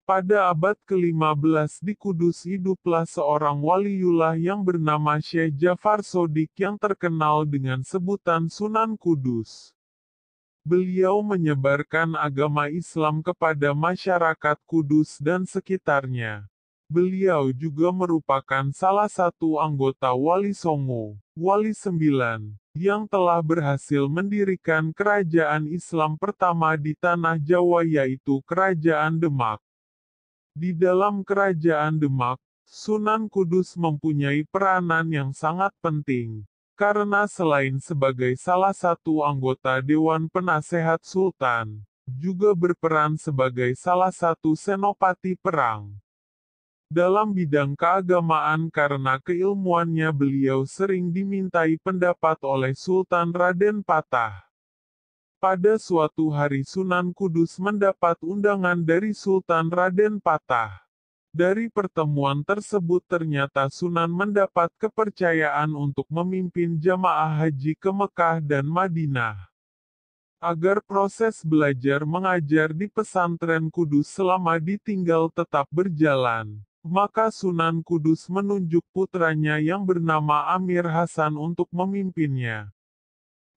Pada abad ke-15 di Kudus hiduplah seorang waliullah yang bernama Syekh Jafar Shodiq yang terkenal dengan sebutan Sunan Kudus. Beliau menyebarkan agama Islam kepada masyarakat Kudus dan sekitarnya. Beliau juga merupakan salah satu anggota Wali Songo, Wali Sembilan, yang telah berhasil mendirikan kerajaan Islam pertama di Tanah Jawa yaitu Kerajaan Demak. Di dalam Kerajaan Demak, Sunan Kudus mempunyai peranan yang sangat penting, karena selain sebagai salah satu anggota Dewan Penasehat Sultan, juga berperan sebagai salah satu senopati perang. Dalam bidang keagamaan karena keilmuannya beliau sering dimintai pendapat oleh Sultan Raden Patah. Pada suatu hari Sunan Kudus mendapat undangan dari Sultan Raden Patah. Dari pertemuan tersebut ternyata Sunan mendapat kepercayaan untuk memimpin jamaah haji ke Mekah dan Madinah. Agar proses belajar mengajar di pesantren Kudus selama ditinggal tetap berjalan, maka Sunan Kudus menunjuk putranya yang bernama Amir Hasan untuk memimpinnya.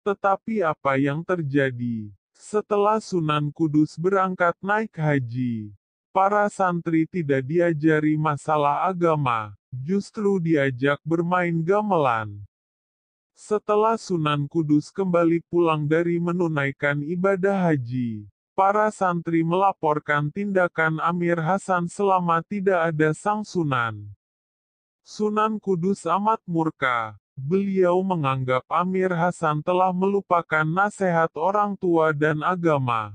Tetapi apa yang terjadi? Setelah Sunan Kudus berangkat naik haji, para santri tidak diajari masalah agama, justru diajak bermain gamelan. Setelah Sunan Kudus kembali pulang dari menunaikan ibadah haji, para santri melaporkan tindakan Amir Hasan selama tidak ada sang Sunan. Sunan Kudus amat murka. Beliau menganggap Amir Hasan telah melupakan nasihat orang tua dan agama.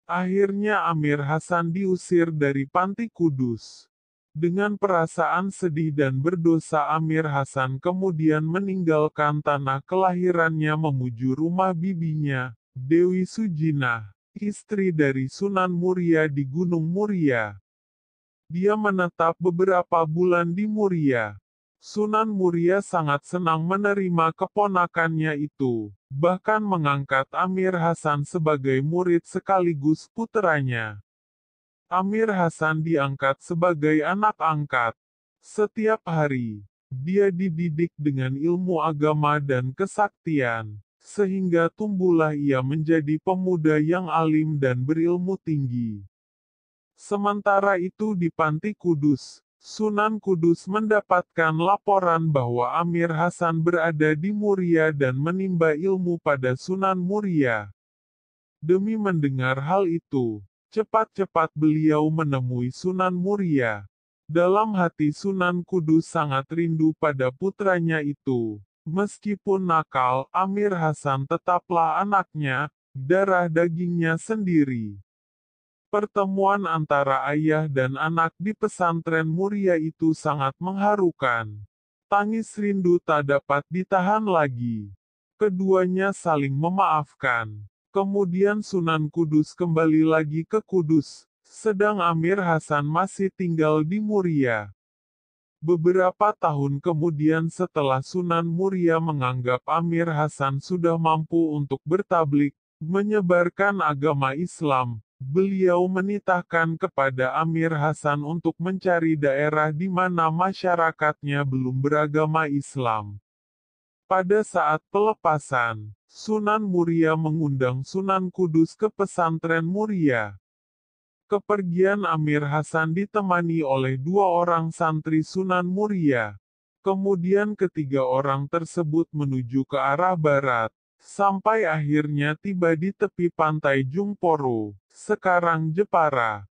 Akhirnya Amir Hasan diusir dari Panti Kudus. Dengan perasaan sedih dan berdosa Amir Hasan kemudian meninggalkan tanah kelahirannya menuju rumah bibinya, Dewi Sujinah, istri dari Sunan Muria di Gunung Muria. Dia menetap beberapa bulan di Muria. Sunan Muria sangat senang menerima keponakannya itu, bahkan mengangkat Amir Hasan sebagai murid sekaligus puteranya. Amir Hasan diangkat sebagai anak angkat. Setiap hari, dia dididik dengan ilmu agama dan kesaktian, sehingga tumbuhlah ia menjadi pemuda yang alim dan berilmu tinggi. Sementara itu di Panti Kudus, Sunan Kudus mendapatkan laporan bahwa Amir Hasan berada di Muria dan menimba ilmu pada Sunan Muria. Demi mendengar hal itu, cepat-cepat beliau menemui Sunan Muria. Dalam hati Sunan Kudus sangat rindu pada putranya itu. Meskipun nakal, Amir Hasan tetaplah anaknya, darah dagingnya sendiri. Pertemuan antara ayah dan anak di pesantren Muria itu sangat mengharukan. Tangis rindu tak dapat ditahan lagi. Keduanya saling memaafkan. Kemudian Sunan Kudus kembali lagi ke Kudus, sedang Amir Hasan masih tinggal di Muria. Beberapa tahun kemudian setelah Sunan Muria menganggap Amir Hasan sudah mampu untuk bertablik, menyebarkan agama Islam, beliau menitahkan kepada Amir Hasan untuk mencari daerah di mana masyarakatnya belum beragama Islam. Pada saat pelepasan, Sunan Muria mengundang Sunan Kudus ke pesantren Muria. Kepergian Amir Hasan ditemani oleh 2 orang santri Sunan Muria. Kemudian ketiga orang tersebut menuju ke arah barat, sampai akhirnya tiba di tepi pantai Jungporo, sekarang Jepara.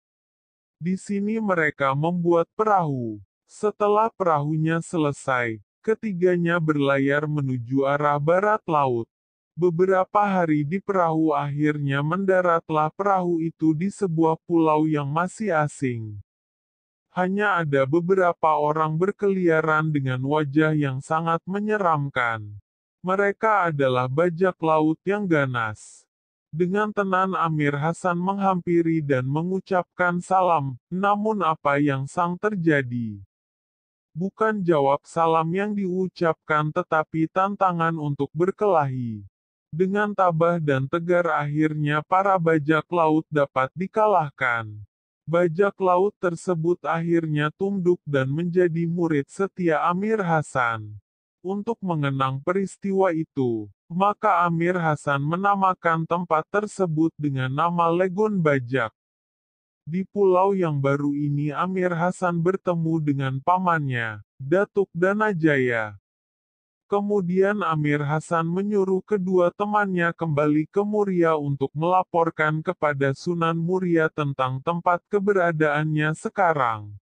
Di sini mereka membuat perahu. Setelah perahunya selesai, ketiganya berlayar menuju arah barat laut. Beberapa hari di perahu akhirnya mendaratlah perahu itu di sebuah pulau yang masih asing. Hanya ada beberapa orang berkeliaran dengan wajah yang sangat menyeramkan. Mereka adalah bajak laut yang ganas. Dengan tenang Amir Hasan menghampiri dan mengucapkan salam, namun apa yang sang terjadi? Bukan jawab salam yang diucapkan tetapi tantangan untuk berkelahi. Dengan tabah dan tegar akhirnya para bajak laut dapat dikalahkan. Bajak laut tersebut akhirnya tunduk dan menjadi murid setia Amir Hasan. Untuk mengenang peristiwa itu, maka Amir Hasan menamakan tempat tersebut dengan nama Legon Bajak. Di pulau yang baru ini Amir Hasan bertemu dengan pamannya, Datuk Danajaya. Kemudian Amir Hasan menyuruh kedua temannya kembali ke Muria untuk melaporkan kepada Sunan Muria tentang tempat keberadaannya sekarang.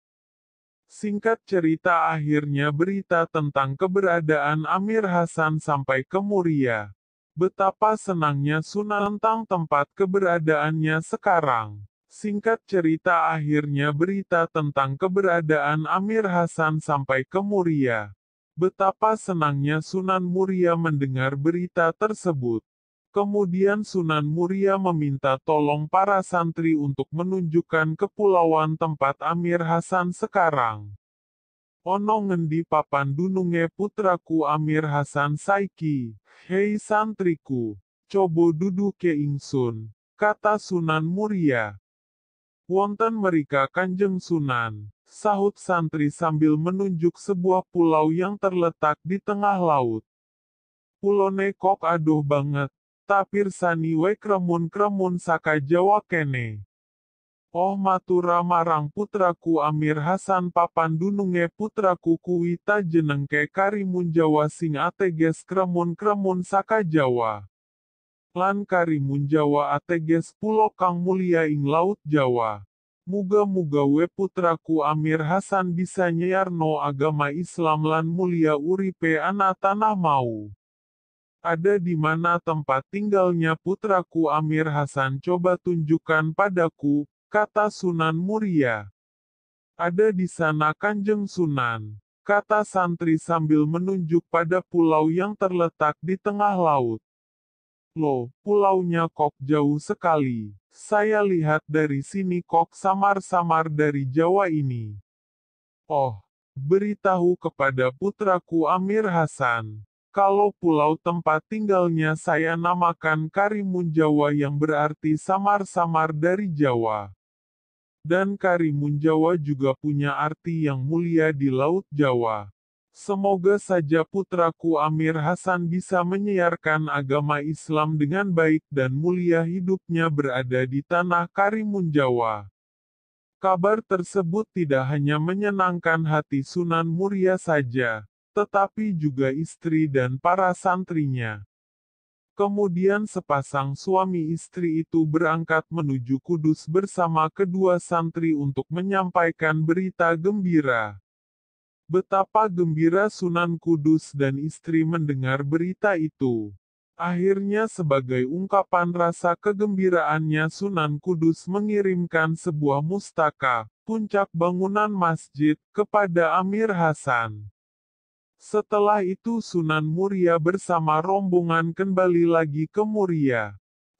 Singkat cerita akhirnya berita tentang keberadaan Amir Hasan sampai ke Muria. Betapa senangnya Sunan tentang tempat keberadaannya sekarang. Singkat cerita akhirnya berita tentang keberadaan Amir Hasan sampai ke Muria. Betapa senangnya Sunan Muria mendengar berita tersebut. Kemudian Sunan Muria meminta tolong para santri untuk menunjukkan kepulauan tempat Amir Hasan sekarang. Ono ngendi papan dununge putraku Amir Hasan saiki, hei santriku, cobo duduke ingsun, kata Sunan Muria. Wonten mereka Kanjeng Sunan, sahut santri sambil menunjuk sebuah pulau yang terletak di tengah laut. Pulone kok adoh banget, tapir sani we kremun-kremun saka Jawa kene. Oh matura marang putraku Amir Hasan papan dununge putraku kuwi ta jenengke Karimun Jawa sing ateges kremun-kremun saka Jawa. Lan Karimun Jawa ateges pulo kang mulia ing Laut Jawa. Muga-muga we putraku Amir Hasan bisa nyeyarno agama Islam lan mulia uripe ana tanah mau. Ada di mana tempat tinggalnya putraku Amir Hasan coba tunjukkan padaku, kata Sunan Muria. Ada di sana Kanjeng Sunan, kata santri sambil menunjuk pada pulau yang terletak di tengah laut. Loh, pulaunya kok jauh sekali. Saya lihat dari sini kok samar-samar dari Jawa ini. Oh, beritahu kepada putraku Amir Hasan. Kalau pulau tempat tinggalnya saya namakan Karimun Jawa yang berarti samar-samar dari Jawa. Dan Karimun Jawa juga punya arti yang mulia di Laut Jawa. Semoga saja putraku Amir Hasan bisa menyiarkan agama Islam dengan baik dan mulia hidupnya berada di tanah Karimun Jawa. Kabar tersebut tidak hanya menyenangkan hati Sunan Muria saja, tetapi juga istri dan para santrinya. Kemudian sepasang suami istri itu berangkat menuju Kudus bersama kedua santri untuk menyampaikan berita gembira. Betapa gembira Sunan Kudus dan istri mendengar berita itu. Akhirnya sebagai ungkapan rasa kegembiraannya Sunan Kudus mengirimkan sebuah mustaka, puncak bangunan masjid, kepada Amir Hasan. Setelah itu Sunan Muria bersama rombongan kembali lagi ke Muria.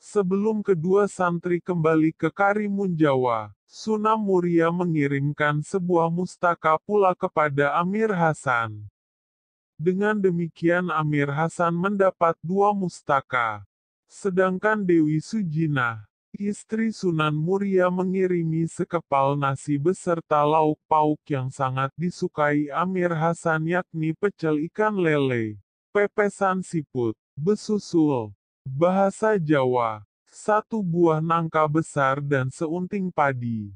Sebelum kedua santri kembali ke Karimun Jawa, Sunan Muria mengirimkan sebuah mustaka pula kepada Amir Hasan. Dengan demikian Amir Hasan mendapat dua mustaka. Sedangkan Dewi Sujinah, istri Sunan Muria menirimi sekepal nasi beserta lauk pauk yang sangat disukai Amir Hasan yakni pecel ikan lele, pepesan siput, besusul, bahasa Jawa, satu buah nangka besar dan seunting padi.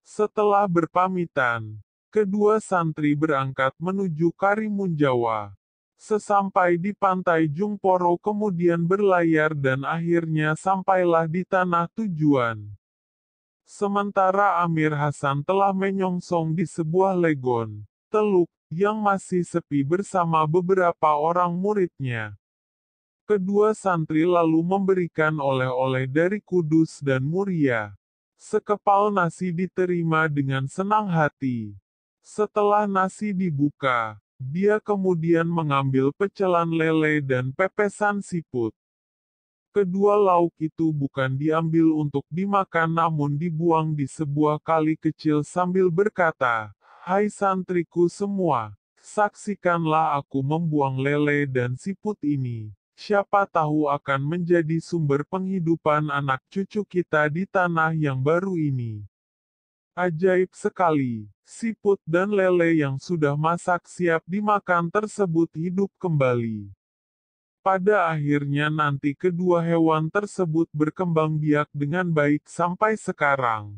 Setelah berpamitan, kedua santri berangkat menuju Karimun Jawa. Sesampai di pantai Jungporo kemudian berlayar dan akhirnya sampailah di tanah tujuan. Sementara Amir Hasan telah menyongsong di sebuah legon, teluk, yang masih sepi bersama beberapa orang muridnya. Kedua santri lalu memberikan oleh-oleh dari Kudus dan Muria. Sekepal nasi diterima dengan senang hati. Setelah nasi dibuka, dia kemudian mengambil pecelan lele dan pepesan siput. Kedua lauk itu bukan diambil untuk dimakan namun dibuang di sebuah kali kecil sambil berkata, "Hai santriku semua, saksikanlah aku membuang lele dan siput ini. Siapa tahu akan menjadi sumber penghidupan anak cucu kita di tanah yang baru ini." Ajaib sekali, siput dan lele yang sudah masak siap dimakan tersebut hidup kembali. Pada akhirnya nanti kedua hewan tersebut berkembang biak dengan baik sampai sekarang.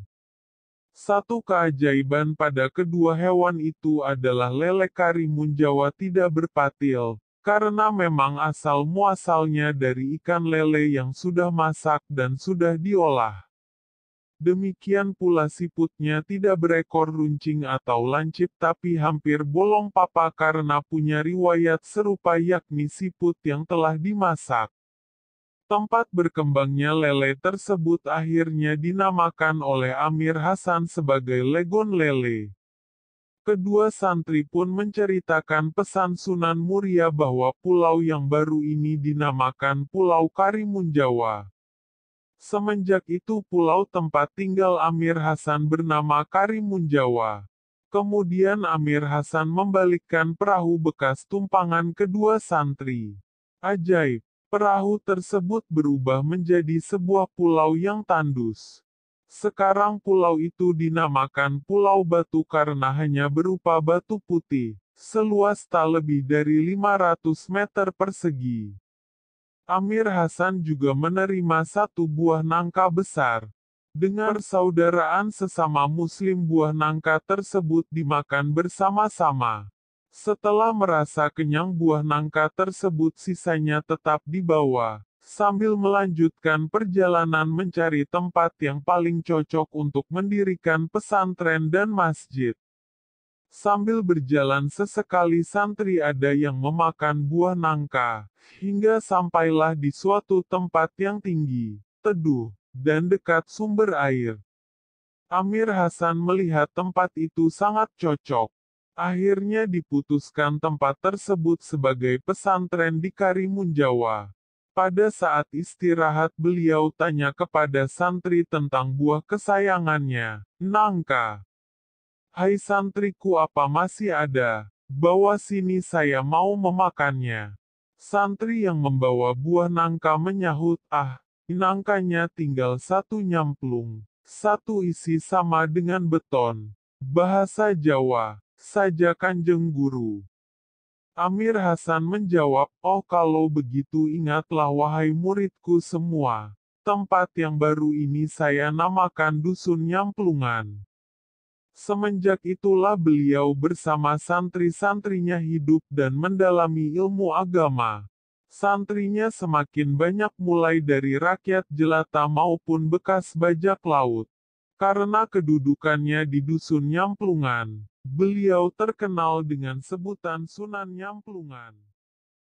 Satu keajaiban pada kedua hewan itu adalah lele karimun Jawa tidak berpatil, karena memang asal-muasalnya dari ikan lele yang sudah masak dan sudah diolah. Demikian pula siputnya tidak berekor runcing atau lancip tapi hampir bolong papa karena punya riwayat serupa yakni siput yang telah dimasak. Tempat berkembangnya lele tersebut akhirnya dinamakan oleh Amir Hasan sebagai Legon Lele. Kedua santri pun menceritakan pesan Sunan Muria bahwa pulau yang baru ini dinamakan Pulau Karimun Jawa. Semenjak itu pulau tempat tinggal Amir Hasan bernama Karimun Jawa. Kemudian Amir Hasan membalikkan perahu bekas tumpangan kedua santri. Ajaib, perahu tersebut berubah menjadi sebuah pulau yang tandus. Sekarang pulau itu dinamakan Pulau Batu karena hanya berupa batu putih, seluas tak lebih dari 500 meter persegi. Amir Hasan juga menerima satu buah nangka besar. Dengan persaudaraan sesama muslim buah nangka tersebut dimakan bersama-sama. Setelah merasa kenyang buah nangka tersebut sisanya tetap dibawa, sambil melanjutkan perjalanan mencari tempat yang paling cocok untuk mendirikan pesantren dan masjid. Sambil berjalan sesekali santri ada yang memakan buah nangka, hingga sampailah di suatu tempat yang tinggi, teduh, dan dekat sumber air. Amir Hasan melihat tempat itu sangat cocok. Akhirnya diputuskan tempat tersebut sebagai pesantren di Karimun Jawa. Pada saat istirahat beliau tanya kepada santri tentang buah kesayangannya, nangka. Hai santriku apa masih ada? Bawa sini saya mau memakannya. Santri yang membawa buah nangka menyahut, nangkanya tinggal satu nyamplung. Satu isi sama dengan beton. Bahasa Jawa, saja Kanjeng Guru. Amir Hasan menjawab, oh kalau begitu ingatlah wahai muridku semua. Tempat yang baru ini saya namakan Dusun Nyamplungan. Semenjak itulah beliau bersama santri-santrinya hidup dan mendalami ilmu agama. Santrinya semakin banyak mulai dari rakyat jelata maupun bekas bajak laut. Karena kedudukannya di Dusun Nyamplungan, beliau terkenal dengan sebutan Sunan Nyamplungan.